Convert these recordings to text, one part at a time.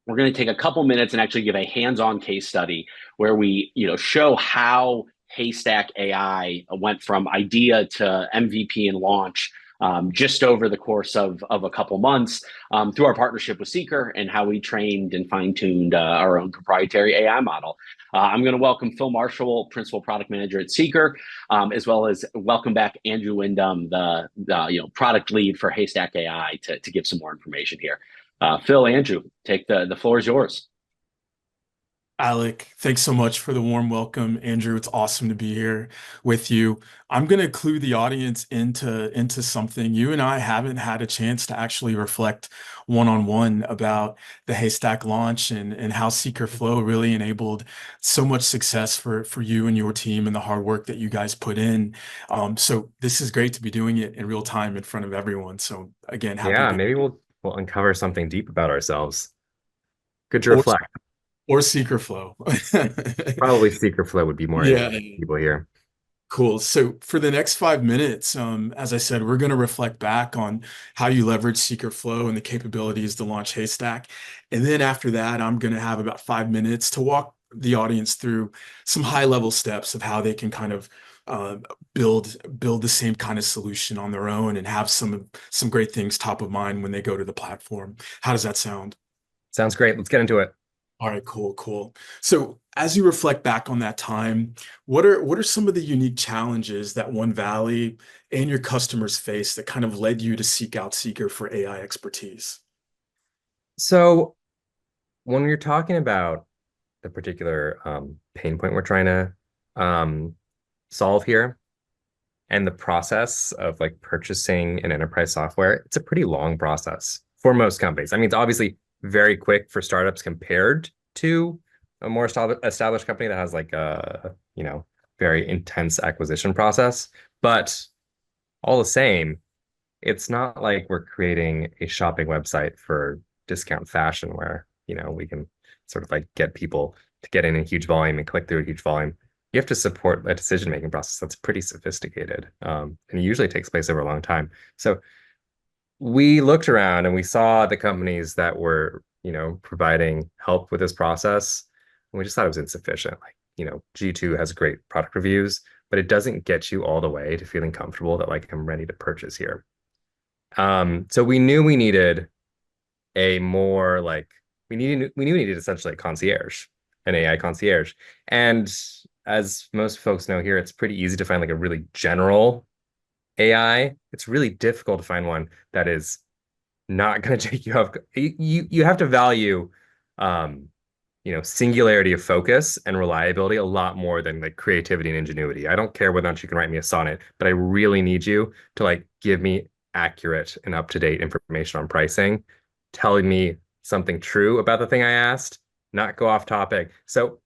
we're going to take a couple minutes and actually give a hands-on case study where we, show how Haystack AI went from idea to MVP and launch just over the course of a couple months through our partnership with Seekr and how we trained and fine-tuned our own proprietary AI model. I'm going to welcome Phil Marshall, Principal Product Manager at Seekr, as well as welcome back Andrew Wyndham, the product lead for Haystack AI, to give some more information here. Phil, Andrew, take the floor is yours. Alec, thanks so much for the warm welcome. Andrew, it's awesome to be here with you. I'm going to clue the audience into something. You and I haven't had a chance to actually reflect one-on-one about the Haystack launch and how Seekr Flow really enabled so much success for you and your team and the hard work that you guys put in. So this is great to be doing it in real time in front of everyone. So again, happy to Yeah, be maybe we'll uncover something deep about ourselves. Good to or reflect. or Seekr Flow. Probably Seekr Flow would be more Yeah. interesting to people here. Cool. So for the next 5 minutes, as I said, we're going to reflect back on how you leverage Seekr Flow and the capabilities to launch Haystack. And then after that, I'm going to have about 5 minutes to walk the audience through some high-level steps of how they can kind of uh, build the same kind of solution on their own and have some great things top of mind when they go to the platform. How does that sound? Sounds great. Let's get into it. All right, cool, cool. So as you reflect back on that time, what are some of the unique challenges that OneValley and your customers face that kind of led you to seek out Seekr for AI expertise? So when you're talking about the particular pain point we're trying to solve here, and the process of like purchasing an enterprise software, it's a pretty long process for most companies. I mean, it's obviously very quick for startups compared to a more established company that has like a, very intense acquisition process. But all the same, it's not like we're creating a shopping website for discount fashion where, we can sort of like get people to get in a huge volume and click through a huge volume. You have to support a decision-making process that's pretty sophisticated, and it usually takes place over a long time. So we looked around and we saw the companies that were, providing help with this process, and we just thought it was insufficient. Like, G2 has great product reviews, but it doesn't get you all the way to feeling comfortable that like I'm ready to purchase here. So we knew we needed a more like we knew we needed essentially a concierge, an AI concierge. And as most folks know here, it's pretty easy to find like a really general AI. It's really difficult to find one that is not going to take you off. You have to value singularity of focus and reliability a lot more than like creativity and ingenuity. I don't care whether or not you can write me a sonnet, but I really need you to like give me accurate and up-to-date information on pricing, telling me something true about the thing I asked, not go off topic. So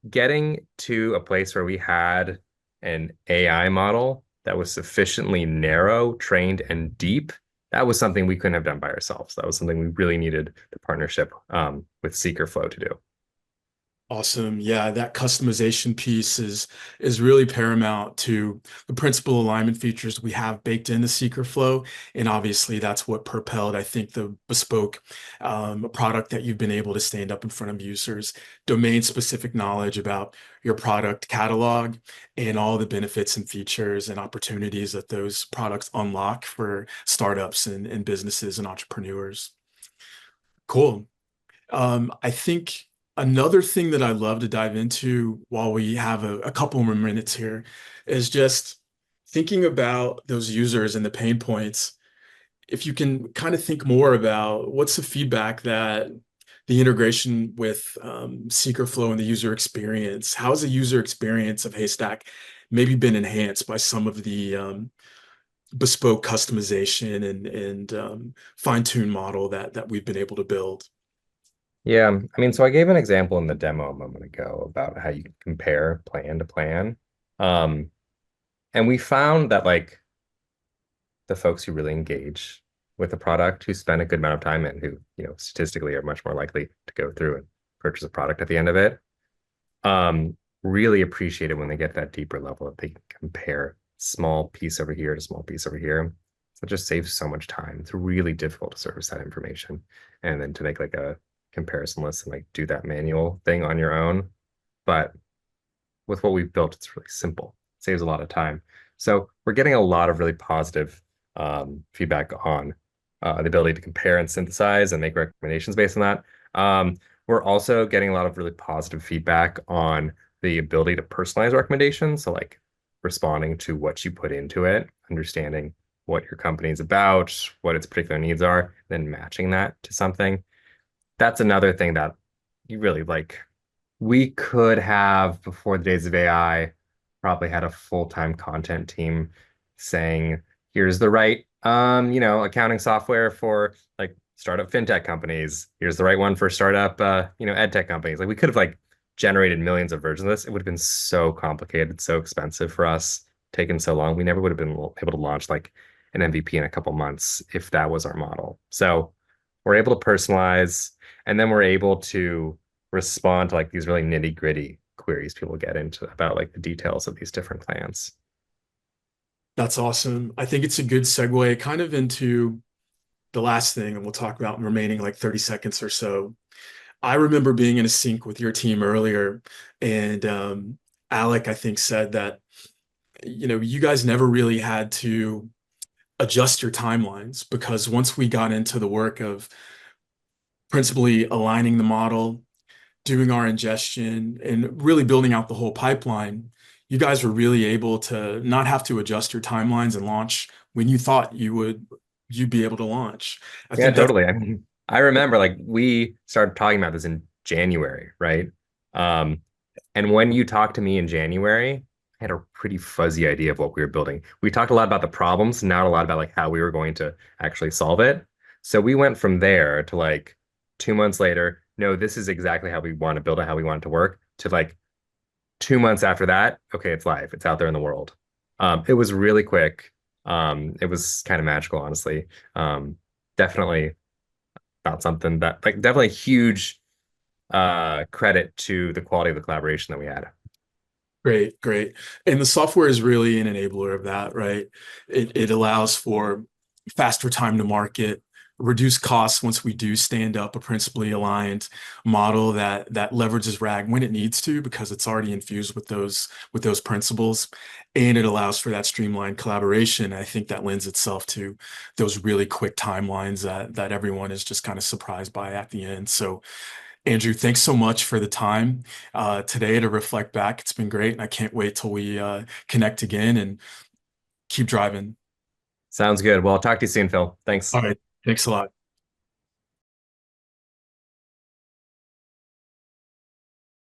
getting to a place where we had an AI model that was sufficiently narrow, trained, and deep, that was something we couldn't have done by ourselves. That was something we really needed the partnership with Seekr Flow to do. Awesome. Yeah, that customization piece is really paramount to the principal alignment features we have baked into Seekr Flow. And obviously that's what propelled, I think, the bespoke product that you've been able to stand up in front of users, domain specific knowledge about your product catalog and all the benefits and features and opportunities that those products unlock for startups and businesses and entrepreneurs. Cool. I think another thing that I'd love to dive into while we have a couple more minutes here is just thinking about those users and the pain points. If you can kind of think more about what's the feedback that the integration with Seekr Flow and the user experience, how has the user experience of Haystack maybe been enhanced by some of the bespoke customization and fine-tune model that we've been able to build? Yeah, I mean, so I gave an example in the demo a moment ago about how you can compare plan to plan. Um, and we found that like the folks who really engage with the product, who spend a good amount of time and who, statistically are much more likely to go through and purchase a product at the end of it, really appreciate it when they get that deeper level that they can compare small piece over here to small piece over here. So it just saves so much time. It's really difficult to service that information and then to make like a comparison lists and like do that manual thing on your own. But with what we've built, it's really simple. It saves a lot of time. So we're getting a lot of really positive feedback on the ability to compare and synthesize and make recommendations based on that. We're also getting a lot of really positive feedback on the ability to personalize recommendations. So like responding to what you put into it, understanding what your company is about, what its particular needs are, then matching that to something. That's another thing that you really like. We could have, before the days of AI, probably had a full-time content team saying, here's the right accounting software for like startup fintech companies. Here's the right one for startup ed tech companies. Like we could have like generated millions of versions of this. It would have been so complicated, so expensive for us, taken so long. We never would have been able to launch like an MVP in a couple months if that was our model. So we're able to personalize, and then we're able to respond to like these really nitty-gritty queries people get into about like the details of these different plans. That's awesome. I think it's a good segue kind of into the last thing, and we'll talk about in remaining like 30 seconds or so. I remember being in a sync with your team earlier, and Alec, I think, said that, you guys never really had to adjust your timelines because once we got into the work of principally aligning the model, doing our ingestion, and really building out the whole pipeline, you guys were really able to not have to adjust your timelines and launch when you thought you'd be able to launch. I Yeah, think that's totally. I mean, I remember like we started talking about this in January, right? Um, and when you talked to me in January, I had a pretty fuzzy idea of what we were building. We talked a lot about the problems, not a lot about like how we were going to actually solve it. So we went from there to like 2 months later, no, this is exactly how we want to build it, how we want it to work, to like 2 months after that, okay, it's live, it's out there in the world. It was really quick. It was kind of magical, honestly. Definitely not something that like definitely huge credit to the quality of the collaboration that we had. great, great. And the software is really an enabler of that, right? It allows for faster time to market, reduce costs once we do stand up a principally aligned model that leverages RAG when it needs to because it's already infused with those principles. And it allows for that streamlined collaboration. I think that lends itself to those really quick timelines that everyone is just kind of surprised by at the end. So Andrew, thanks so much for the time today to reflect back. It's been great, and I can't wait till we connect again and keep driving. Sounds good. Well, I'll talk to you soon, Phil. Thanks. All right, thanks a lot.